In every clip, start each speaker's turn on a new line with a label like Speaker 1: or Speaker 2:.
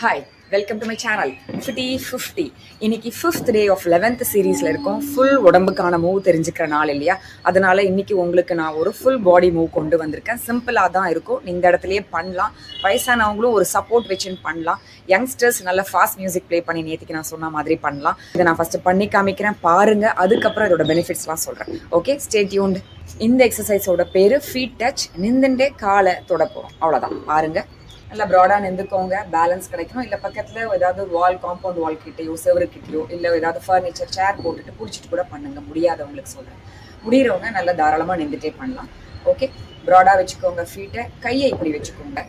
Speaker 1: Hi, welcome to my channel fifty 50. இன்னைக்கு 5th day of 11th சீரீஸில் இருக்கும். Full உடம்புக்கான move தெரிஞ்சுக்கிற நாள் இல்லையா? அதனால இன்னைக்கு உங்களுக்கு நான் ஒரு ஃபுல் பாடி மூவ் கொண்டு வந்திருக்கேன். சிம்பிளாக தான் இருக்கும், இந்த இடத்துலையே பண்ணலாம். வயசானவங்களும் ஒரு சப்போர்ட் வச்சுன்னு பண்ணலாம். யங்ஸ்டர்ஸ் நல்ல ஃபாஸ்ட் மியூசிக் ப்ளே பண்ணி நேற்றுக்கு நான் சொன்ன மாதிரி பண்ணலாம். இதை நான் ஃபஸ்ட்டு பண்ணி காமிக்கிறேன், பாருங்கள். அதுக்கப்புறம் இதோட பெனிஃபிட்ஸ்லாம் சொல்கிறேன். Okay, stay tuned. இந்த எக்ஸசைஸோட பேர் ஃபீட் டச். நிந்துட்டே காலை தொட போகிறோம், அவ்வளோதான். பாருங்கள், நல்லா ப்ராடாக நின்றுக்கோங்க, பேலன்ஸ் கிடைக்கணும். இல்லை பக்கத்தில் ஏதாவது வால், காம்பவுண்ட் வால் கிட்டேயோ செவரு கிட்டேயோ இல்லை ஏதாவது ஃபர்னிச்சர் சேர் போட்டுட்டு பிடிச்சிட்டு கூட பண்ணுங்க. முடியாதவங்களுக்கு சொல்கிறேன். முடிகிறவங்க நல்லா தாராளமாக நின்றுட்டே பண்ணலாம். ஓகே, ப்ராடாக வச்சுக்கோங்க. ஃபீட்டை, கையை இப்படி வச்சுக்கோங்க.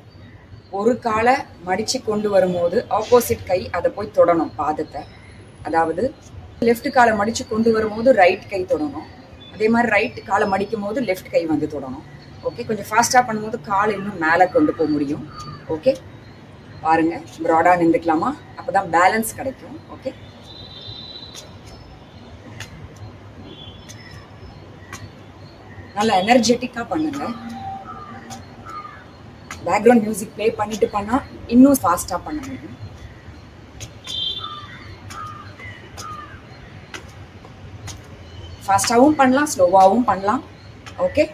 Speaker 1: ஒரு காலை மடித்து கொண்டு வரும்போது ஆப்போசிட் கை அதை போய் தொடணும் பாதத்தை. அதாவது லெஃப்ட் காலை மடித்து கொண்டு வரும்போது ரைட் கை தொடணும். அதே மாதிரி ரைட் காலை மடிக்கும் போது லெஃப்ட் கை வந்து தொடணும். ஓகே, கொஞ்சம் ஃபாஸ்ட்டாக பண்ணும்போது கால் இன்னும் மேலே கொண்டு போக முடியும். ஓகே, பாருங்க, ப்ராடாக நின்றுக்கலாமா? அப்போ தான் பேலன்ஸ் கிடைக்கும். ஓகே, நல்லா எனர்ஜெட்டிக்காக பண்ணுங்க. பேக்ரவுண்ட் மியூசிக் ப்ளே பண்ணிட்டு பண்ணால் இன்னும் ஃபாஸ்ட்டாக பண்ண முடியும். ஃபாஸ்ட்டாகவும் பண்ணலாம், ஸ்லோவாகவும் பண்ணலாம். ஓகே,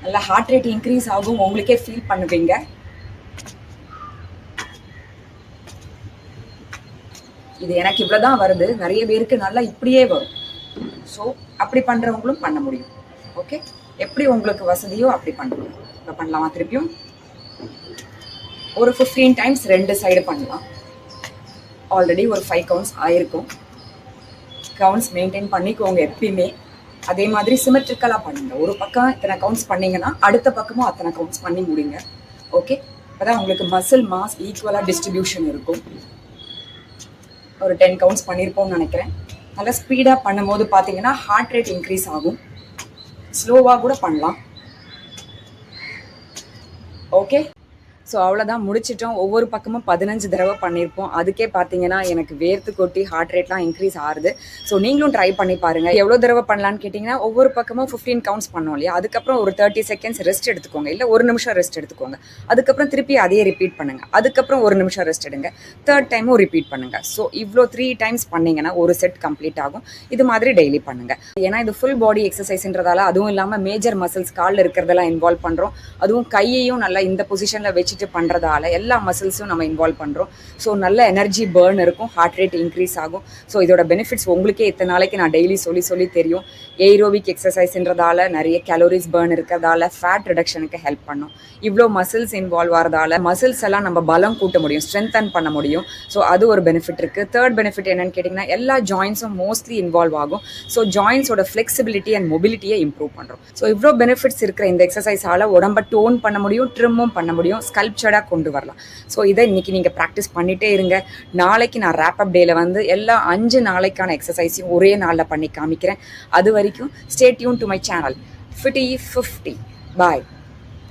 Speaker 1: நல்லா ஹார்ட் ரேட் இன்க்ரீஸ் ஆகும், உங்களுக்கே ஃபீல் பண்ணுவீங்க. இது எனக்கு இவ்வளோதான் வருது, நிறைய பேருக்கு நல்லா இப்படியே வரும். ஸோ அப்படி பண்ணுறவங்களும் பண்ண முடியும். ஓகே, எப்படி உங்களுக்கு வசதியோ அப்படி பண்ணலாம். இப்போ பண்ணலாமா? திருப்பியும் ஒரு 15 டைம்ஸ் 2 சைடு பண்ணலாம். ஆல்ரெடி ஒரு 5 கவுண்ட்ஸ் ஆயிருக்கும். கவுண்ட்ஸ் மெயின்டைன் பண்ணிக்கோங்க எப்பயுமே. அதே மாதிரி சிமெட்ரிக்கலாக பண்ணுங்க. ஒரு பக்கம் இத்தனை கவுண்ட்ஸ் பண்ணிங்கன்னா அடுத்த பக்கமும் அத்தனை கவுண்ட்ஸ் பண்ணி முடிங்க. ஓகே, அப்போதான் உங்களுக்கு மசில் மாஸ் ஈக்குவலாக டிஸ்ட்ரிபியூஷன் இருக்கும். ஒரு 10 கவுண்ட்ஸ் பண்ணியிருப்போம்னு நினைக்கிறேன். நல்லா ஸ்பீடாக பண்ணும்போது பார்த்தீங்கன்னா ஹார்ட் ரேட் இன்க்ரீஸ் ஆகும். ஸ்லோவாக கூட பண்ணலாம். ஓகே, ஸோ அவ்வளோதான், முடிச்சிட்டோம். ஒவ்வொரு பக்கமும் 15 தடவை பண்ணியிருப்போம். அதுக்கே பார்த்தீங்கன்னா எனக்கு வேர்த்து கொட்டி ஹார்ட் ரேட்லாம் இன்க்ரீஸ் ஆகுது. ஸோ நீங்களும் ட்ரை பண்ணி பாருங்கள். எவ்வளோ தடவை பண்ணலான்னு கேட்டிங்கன்னா, ஒவ்வொரு பக்கமும் 15 கவுண்ட்ஸ் பண்ணோம் இல்லையா? அதுக்கப்புறம் ஒரு 30 செகண்ட்ஸ் ரெஸ்ட் எடுத்துக்கோங்க, இல்லை 1 நிமிஷம் ரெஸ்ட் எடுத்துக்கோங்க. அதுக்கப்புறம் திருப்பி அதையே ரிப்பீட் பண்ணுங்கள். அதுக்கப்புறம் 1 நிமிஷம் ரெஸ்ட் எடுங்க. 3rd டைமும் ரிப்பீட் பண்ணுங்கள். ஸோ இவ்வளோ 3 டைம்ஸ் பண்ணிங்கன்னா ஒரு செட் கம்ப்ளீட் ஆகும். இது மாதிரி டெய்லி பண்ணுங்கள். ஏன்னா இது ஃபுல் பாடி எக்ஸசைஸ்ன்றதால, அதுவும் இல்லாமல் மேஜர் மசில்ஸ் காலில் இருக்கிறதெல்லாம் இன்வால்வ் பண்ணுறோம். அதுவும் கையையும் நல்லா இந்த பொசிஷனில் வச்சுட்டு பண்ணுறதால எல்லா மசில்ஸும் நம்ம இன்வால்வ் பண்ணுறோம். ஸோ நல்ல எனர்ஜி பேர்ன் இருக்கும், ஹார்ட் ரேட் இன்க்ரீஸ் ஆகும். ஸோ இதோட பெனிஃபிட்ஸ் உங்களுக்கே இத்தனை நாளைக்கு நான் டெய்லி சொல்லி தெரியும். ஏரோபிக் எக்ஸசைஸ்ன்றதால நிறைய கேலோரிஸ் பேர்ன் இருக்கிறதால ஃபேட் ரிடக்ஷனுக்கு ஹெல்ப் பண்ணும். இவ்வளோ மசில்ஸ் இன்வால்வ் ஆகிறதால மசில்ஸ் எல்லாம் நம்ம பலம் கூட்ட முடியும், ஸ்ட்ரென்தன் பண்ண முடியும். ஸோ அது ஒரு பெனிஃபிட் இருக்குது. 3rd பெனிஃபிட் என்னன்னு கேட்டிங்கன்னா, எல்லா ஜாயின்ஸும் மோஸ்ட்லி இன்வால்வ் ஆகும். ஸோ ஜாயின்ஸோட ஃப்ளெக்சிபிலிட்டி அண்ட் மொபிலிட்டியை இம்ப்ரூவ் பண்ணுறோம். ஸோ இவ்வளோ பெனிஃபிட்ஸ் இருக்கிற இந்த எக்ஸசைஸால் உடம்பை டோன் பண்ண முடியும், ட்ரிம்மும் பண்ண முடியும், ஸ்கல்ப்சர்டாக கொண்டு வரலாம். ஸோ இதை இன்னைக்கு நீங்கள் ப்ராக்டிஸ் பண்ணிகிட்டே இருங்க. நாளைக்கு நான் ரேப்அப் டேயில் வந்து எல்லா 5 நாளைக்கான எக்ஸசைஸையும் ஒரே நாளில் பண்ணி காமிக்கிறேன். அது வரைக்கும் stay tune to my channel fifty 50. Bye.